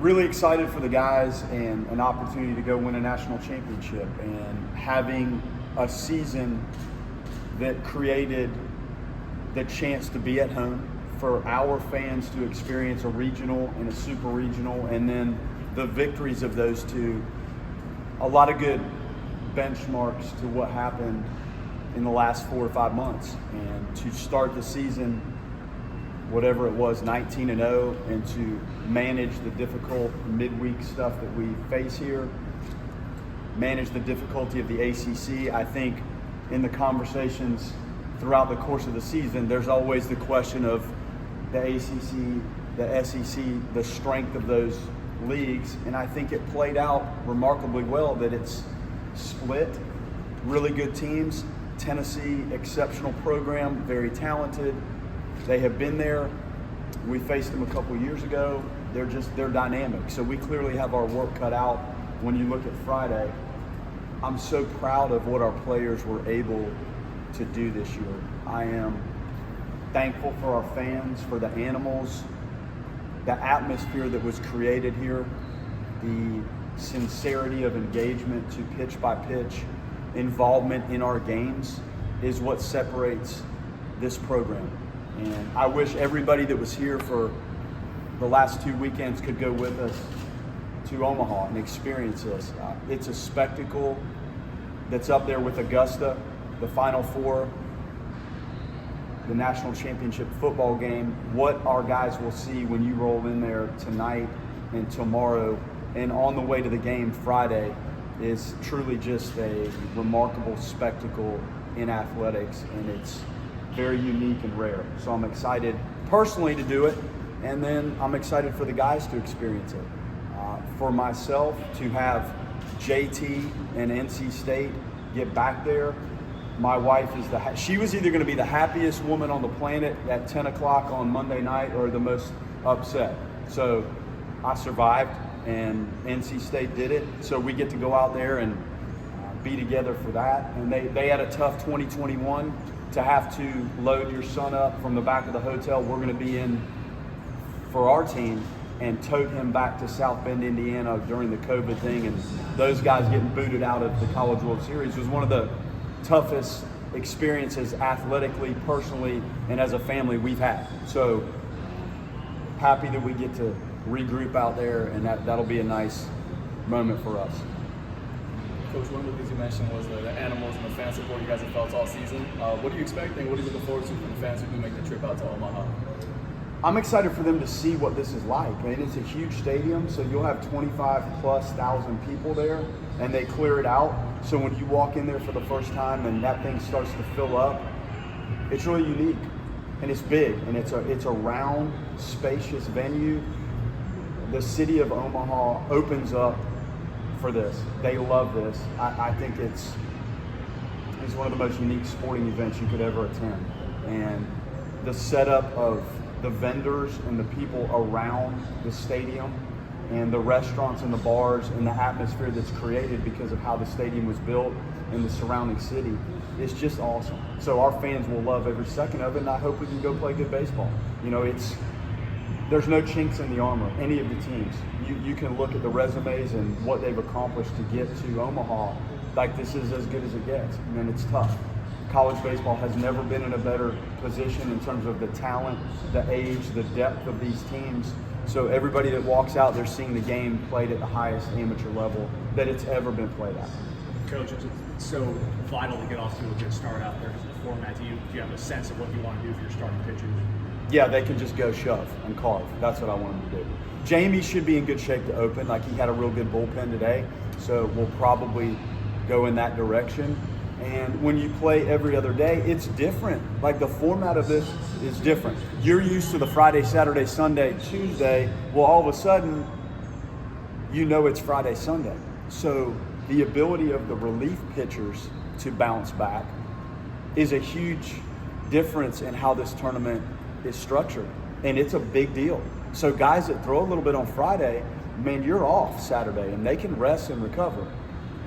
really excited for the guys and an opportunity to go win a national championship, and having a season that created the chance to be at home for our fans to experience a regional and a super regional, and then the victories of those two. A lot of good benchmarks to what happened in the last 4 or 5 months, and to start the season, whatever it was, 19-0, and to manage the difficult midweek stuff that we face here, manage the difficulty of the ACC. I think in the conversations throughout the course of the season, there's always the question of the ACC, the SEC, the strength of those leagues, and I think it played out remarkably well that it's split, really good teams. Tennessee, exceptional program, very talented. They have been there. We faced them a couple years ago. They're dynamic. So we clearly have our work cut out when you look at Friday. I'm so proud of what our players were able to do this year. I am thankful for our fans, for the animals, the atmosphere that was created here, the sincerity of engagement to pitch by pitch, involvement in our games is what separates this program. And I wish everybody that was here for the last 2 weekends could go with us to Omaha and experience this. It's a spectacle that's up there with Augusta, the Final Four, the national championship football game. What our guys will see when you roll in there tonight and tomorrow and on the way to the game Friday is truly just a remarkable spectacle in athletics, and it's very unique and rare. So I'm excited personally to do it, and then I'm excited for the guys to experience it. For myself, to have JT and NC State get back there, my wife is she was either going to be the happiest woman on the planet at 10 o'clock on Monday night or the most upset. So I survived, and NC State did it. So we get to go out there and be together for that. And they had a tough 2021 to have to load your son up from the back of the hotel we're going to be in for our team and tote him back to South Bend, Indiana during the COVID thing. And those guys getting booted out of the College World Series was one of the toughest experiences athletically, personally, and as a family we've had. So happy that we get to regroup out there, and that'll be a nice moment for us. Coach, one of the things you mentioned was the animals and the fan support you guys have felt all season. What are you expecting? What are you looking forward to from the fans who do make the trip out to Omaha? I'm excited for them to see what this is like. I mean, it's a huge stadium, so you'll have 25,000+ people there, and they clear it out. So when you walk in there for the first time and that thing starts to fill up, it's really unique, and it's big, and it's a round, spacious venue. The city of Omaha opens up for this. They love this. I think it's one of the most unique sporting events you could ever attend. And the setup of the vendors and the people around the stadium and the restaurants and the bars and the atmosphere that's created because of how the stadium was built and the surrounding city is just awesome. So our fans will love every second of it, and I hope we can go play good baseball. You know, there's no chinks in the armor, any of the teams. You can look at the resumes and what they've accomplished to get to Omaha, like this is as good as it gets, and it's tough. College baseball has never been in a better position in terms of the talent, the age, the depth of these teams. So everybody that walks out, they're seeing the game played at the highest amateur level that it's ever been played at. Coach, it's so vital to get off to a good start out there because of the format. Do you have a sense of what you want to do for your starting pitchers? Yeah, they can just go shove and carve. That's what I want them to do. Jamie should be in good shape to open. Like, he had a real good bullpen today, so we'll probably go in that direction. And when you play every other day, it's different. Like, the format of this is different. You're used to the Friday, Saturday, Sunday, Tuesday. Well, all of a sudden, you know it's Friday, Sunday. So the ability of the relief pitchers to bounce back is a huge difference in how this tournament is structured. And it's a big deal. So guys that throw a little bit on Friday, man, you're off Saturday, and they can rest and recover.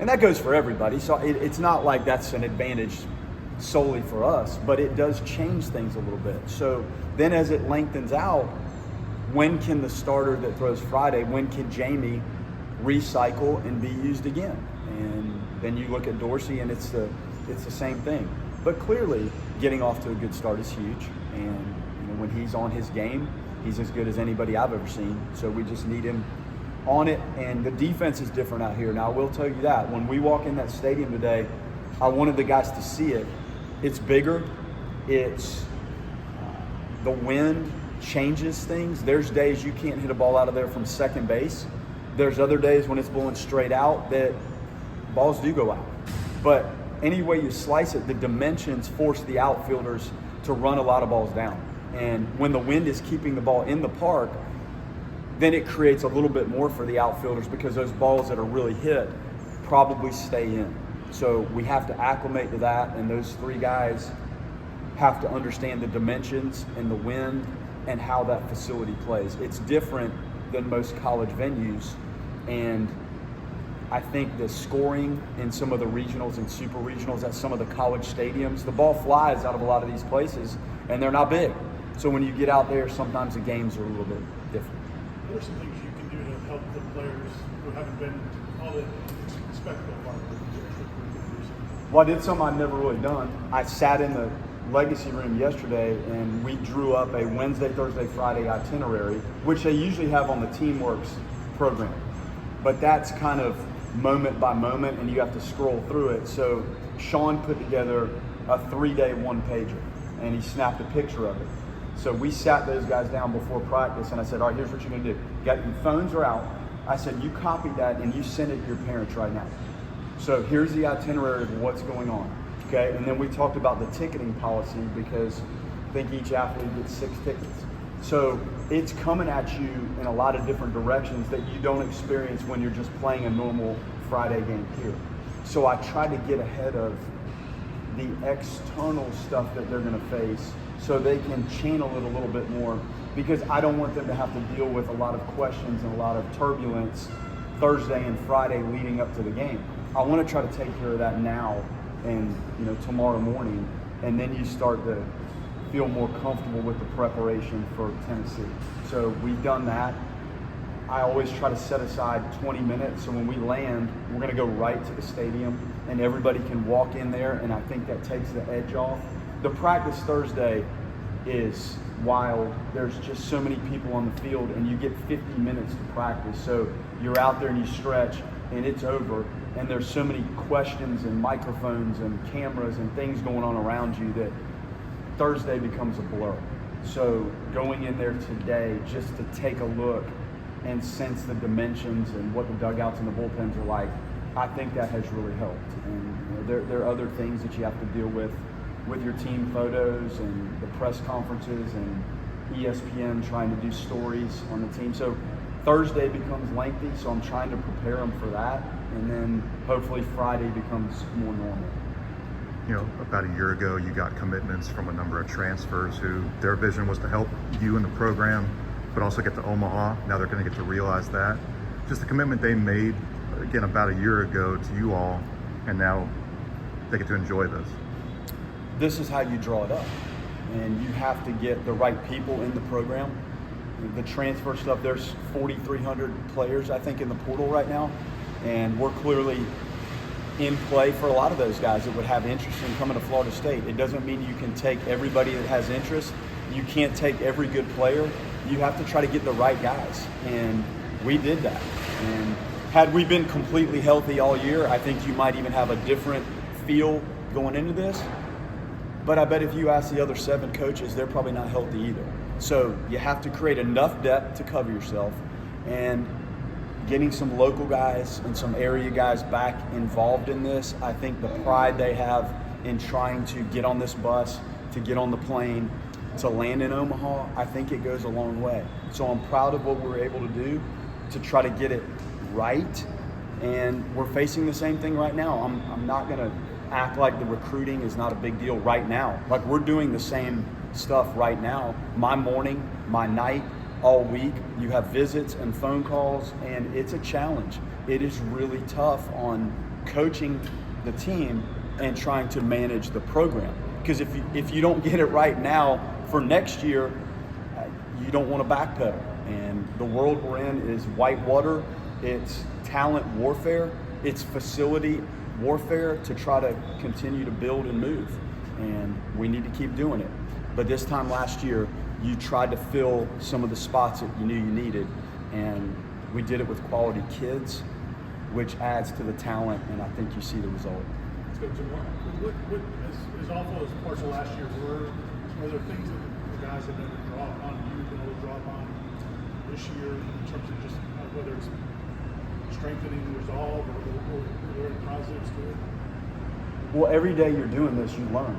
And that goes for everybody. So it's not like that's an advantage solely for us, but it does change things a little bit. So then as it lengthens out, when can the starter that throws Friday, when can Jamie recycle and be used again? And then you look at Dorsey, and it's the same thing. But clearly, getting off to a good start is huge. And when he's on his game, he's as good as anybody I've ever seen. So we just need him on it. And the defense is different out here. Now, I will tell you that. When we walk in that stadium today, I wanted the guys to see it. It's bigger. It's the wind changes things. There's days you can't hit a ball out of there from second base. There's other days when it's blowing straight out that balls do go out. But any way you slice it, the dimensions force the outfielders to run a lot of balls down. And when the wind is keeping the ball in the park, then it creates a little bit more for the outfielders because those balls that are really hit probably stay in. So we have to acclimate to that, and those three guys have to understand the dimensions and the wind and how that facility plays. It's different than most college venues, and I think the scoring in some of the regionals and super regionals at some of the college stadiums, the ball flies out of a lot of these places, and they're not big. So when you get out there, sometimes the games are a little bit different. What are some things you can do to help the players who haven't been all the spectacle part of it? Well, I did something I'd never really done. I sat in the legacy room yesterday, and we drew up a Wednesday, Thursday, Friday itinerary, which they usually have on the Teamworks program. But that's kind of moment by moment, and you have to scroll through it. So Sean put together a 3-day one-pager, and he snapped a picture of it. So we sat those guys down before practice, and I said, all right, here's what you're going to do. Your phones are out. I said, you copy that, and you send it to your parents right now. So here's the itinerary of what's going on, okay? And then we talked about the ticketing policy because I think each athlete gets 6 tickets. So it's coming at you in a lot of different directions that you don't experience when you're just playing a normal Friday game here. So I try to get ahead of the external stuff that they're going to face so they can channel it a little bit more, because I don't want them to have to deal with a lot of questions and a lot of turbulence Thursday and Friday leading up to the game. I want to try to take care of that now and tomorrow morning, and then you start to feel more comfortable with the preparation for Tennessee. So we've done that. I always try to set aside 20 minutes, so when we land, we're going to go right to the stadium, and everybody can walk in there, and I think that takes the edge off. The practice Thursday is wild. There's just so many people on the field, and you get 50 minutes to practice. So you're out there and you stretch, and it's over. And there's so many questions and microphones and cameras and things going on around you that Thursday becomes a blur. So going in there today just to take a look and sense the dimensions and what the dugouts and the bullpens are like, I think that has really helped. And there are other things that you have to deal with your team photos and the press conferences and ESPN trying to do stories on the team. So Thursday becomes lengthy, so I'm trying to prepare them for that. And then hopefully Friday becomes more normal. About a year ago, you got commitments from a number of transfers who their vision was to help you in the program, but also get to Omaha. Now they're going to get to realize that. Just the commitment they made, again, about a year ago to you all, and now they get to enjoy this. This is how you draw it up. And you have to get the right people in the program. The transfer stuff, there's 4,300 players, I think, in the portal right now. And we're clearly in play for a lot of those guys that would have interest in coming to Florida State. It doesn't mean you can take everybody that has interest. You can't take every good player. You have to try to get the right guys. And we did that. And had we been completely healthy all year, I think you might even have a different feel going into this. But I bet if you ask the other 7 coaches, they're probably not healthy either. So you have to create enough depth to cover yourself, and getting some local guys and some area guys back involved in this. I think the pride they have in trying to get on this bus, to get on the plane, to land in Omaha, I think it goes a long way. So I'm proud of what we're able to do to try to get it right. And we're facing the same thing right now. I'm not going to act like the recruiting is not a big deal right now. Like, we're doing the same stuff right now. My morning, my night, all week. You have visits and phone calls, and it's a challenge. It is really tough on coaching the team and trying to manage the program. Because if you don't get it right now for next year, you don't want to backpedal. And the world we're in is whitewater. It's talent warfare. It's facility warfare to try to continue to build and move. And we need to keep doing it. But this time last year, you tried to fill some of the spots that you knew you needed. And we did it with quality kids, which adds to the talent, and I think you see the result. Let's go to more. As awful as parts of last year were there things that the guys have been able to draw upon, you've been able to draw upon this year in terms of just whether it's strengthening resolve or there are positives to it? Well, every day you're doing this, you learn.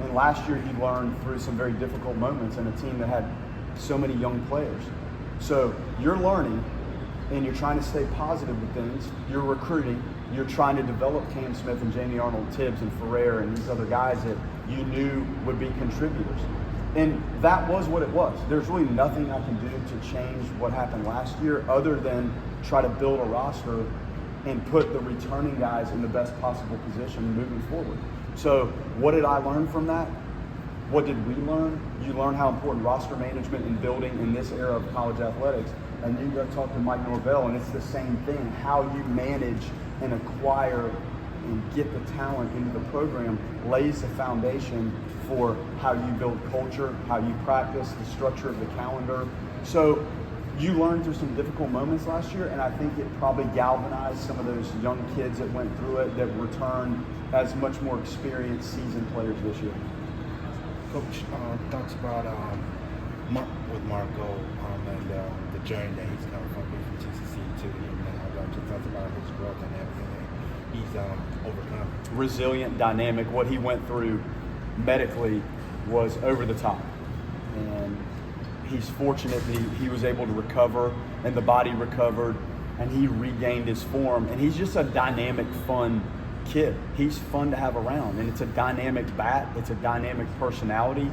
And last year he learned through some very difficult moments in a team that had so many young players. So you're learning and you're trying to stay positive with things. You're recruiting. You're trying to develop Cam Smith and Jamie Arnold, Tibbs and Ferrer and these other guys that you knew would be contributors. And that was what it was. There's really nothing I can do to change what happened last year other than try to build a roster and put the returning guys in the best possible position moving forward. So what did I learn from that? What did we learn? You learn how important roster management and building in this era of college athletics. And you go talk to Mike Norvell, and it's the same thing. How you manage and acquire and get the talent into the program lays the foundation for how you build culture, how you practice, the structure of the calendar. So you learned through some difficult moments last year, and I think it probably galvanized some of those young kids that went through it that returned as much more experienced, seasoned players this year. Coach talks about with Marco and the journey that he's come from GCC to now. Just talks about his growth and everything that he's overcome. Resilient, dynamic. What he went through medically was over the top, and he's fortunate that he was able to recover, and the body recovered, and he regained his form. And he's just a dynamic, fun kid. He's fun to have around, and it's a dynamic bat. It's a dynamic personality.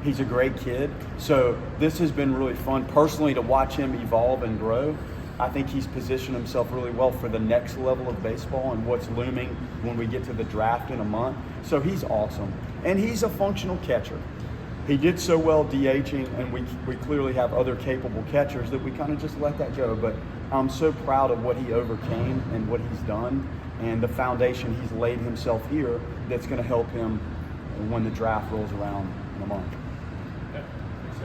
He's a great kid. So this has been really fun personally to watch him evolve and grow. I think he's positioned himself really well for the next level of baseball and what's looming when we get to the draft in a month. So he's awesome. And he's a functional catcher. He did so well DHing, and we clearly have other capable catchers that we kind of just let that go. But I'm so proud of what he overcame and what he's done and the foundation he's laid himself here that's going to help him when the draft rolls around in a month.